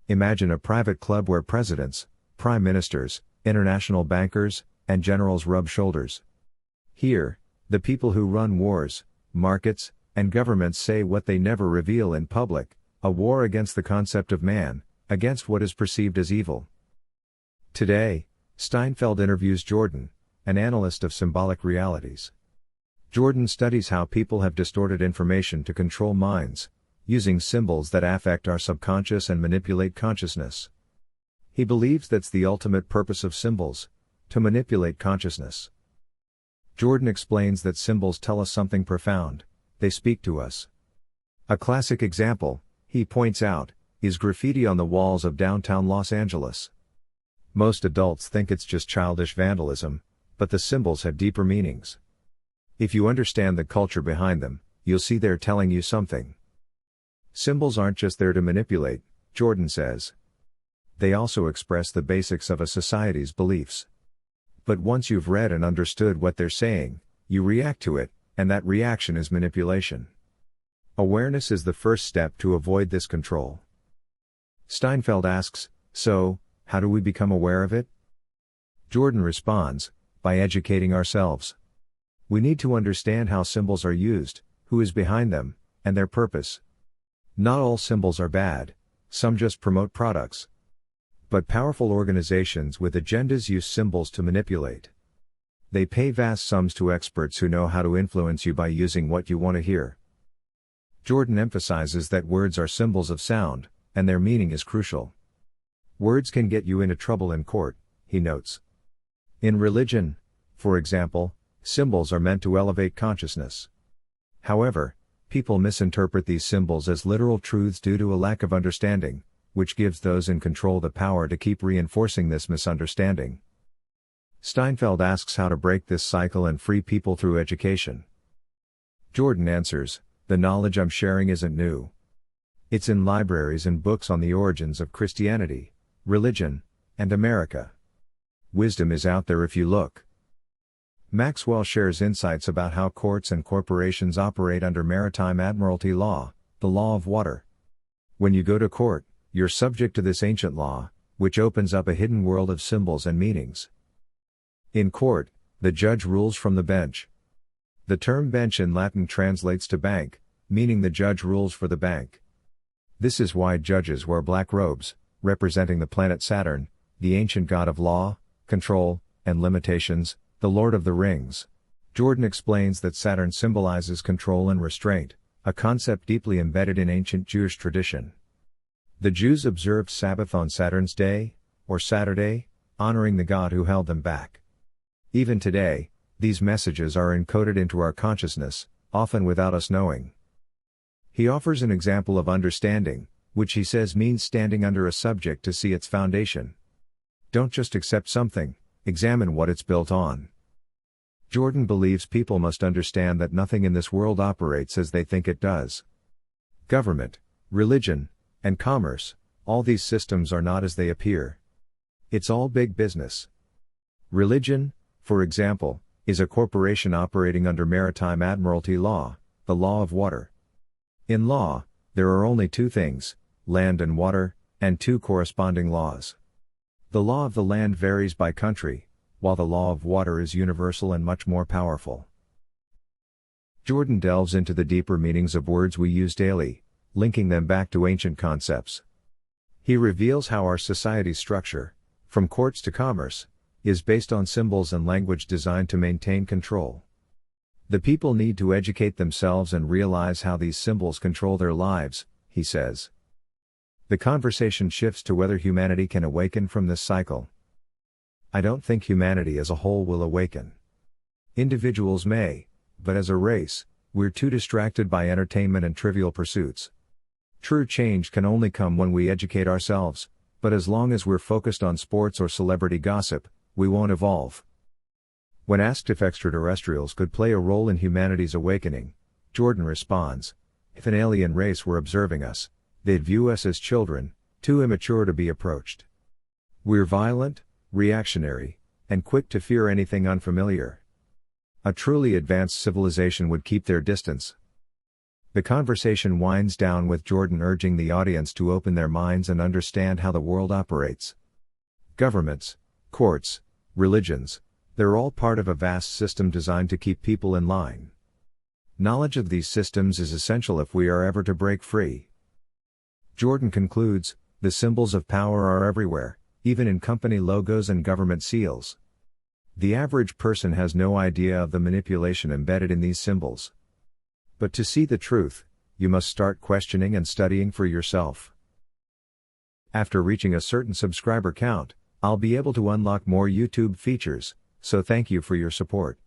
Imagine a private club where presidents, prime ministers, international bankers, and generals rub shoulders. Here, the people who run wars, markets, and governments say what they never reveal in public, a war against the concept of man, against what is perceived as evil. Today, Steinfeld interviews Jordan, an analyst of symbolic realities. Jordan studies how people have distorted information to control minds, using symbols that affect our subconscious and manipulate consciousness. He believes that's the ultimate purpose of symbols, to manipulate consciousness. Jordan explains that symbols tell us something profound, they speak to us. A classic example, he points out, is graffiti on the walls of downtown Los Angeles. Most adults think it's just childish vandalism, but the symbols have deeper meanings. If you understand the culture behind them, you'll see they're telling you something. Symbols aren't just there to manipulate, Jordan says. They also express the basics of a society's beliefs. But once you've read and understood what they're saying, you react to it, and that reaction is manipulation. Awareness is the first step to avoid this control. Steinfeld asks, so, how do we become aware of it? Jordan responds, by educating ourselves. We need to understand how symbols are used, who is behind them, and their purpose. Not all symbols are bad, some just promote products. But powerful organizations with agendas use symbols to manipulate. They pay vast sums to experts who know how to influence you by using what you want to hear. Jordan emphasizes that words are symbols of sound, and their meaning is crucial. Words can get you into trouble in court, he notes. In religion, for example, symbols are meant to elevate consciousness. However, people misinterpret these symbols as literal truths due to a lack of understanding, which gives those in control the power to keep reinforcing this misunderstanding. Steinfeld asks how to break this cycle and free people through education. Jordan answers, the knowledge I'm sharing isn't new. It's in libraries and books on the origins of Christianity, religion, and America. Wisdom is out there if you look. Maxwell shares insights about how courts and corporations operate under maritime admiralty law, the law of water. When you go to court, you're subject to this ancient law, which opens up a hidden world of symbols and meanings. In court, the judge rules from the bench. The term bench in Latin translates to bank, meaning the judge rules for the bank. This is why judges wear black robes, representing the planet Saturn, the ancient god of law, control, and limitations, the Lord of the Rings. Jordan explains that Saturn symbolizes control and restraint, a concept deeply embedded in ancient Jewish tradition. The Jews observed Sabbath on Saturn's day, or Saturday, honoring the god who held them back. Even today, these messages are encoded into our consciousness, often without us knowing. He offers an example of understanding, which he says means standing under a subject to see its foundation. Don't just accept something, examine what it's built on. Jordan believes people must understand that nothing in this world operates as they think it does. Government, religion, and commerce, all these systems are not as they appear. It's all big business. Religion, for example, is a corporation operating under maritime admiralty law, the law of water. In law, there are only two things, land and water, and two corresponding laws. The law of the land varies by country, while the law of water is universal and much more powerful. Jordan delves into the deeper meanings of words we use daily, linking them back to ancient concepts. He reveals how our society's structure, from courts to commerce, is based on symbols and language designed to maintain control. The people need to educate themselves and realize how these symbols control their lives, he says. The conversation shifts to whether humanity can awaken from this cycle. I don't think humanity as a whole will awaken. Individuals may, but as a race, we're too distracted by entertainment and trivial pursuits. True change can only come when we educate ourselves, but as long as we're focused on sports or celebrity gossip, we won't evolve. When asked if extraterrestrials could play a role in humanity's awakening, Jordan responds, if an alien race were observing us, they'd view us as children, too immature to be approached. We're violent, reactionary, and quick to fear anything unfamiliar. A truly advanced civilization would keep their distance. The conversation winds down with Jordan urging the audience to open their minds and understand how the world operates. Governments, courts, religions, they're all part of a vast system designed to keep people in line. Knowledge of these systems is essential if we are ever to break free. Jordan concludes, the symbols of power are everywhere, even in company logos and government seals. The average person has no idea of the manipulation embedded in these symbols. But to see the truth, you must start questioning and studying for yourself. After reaching a certain subscriber count, I'll be able to unlock more YouTube features, so thank you for your support.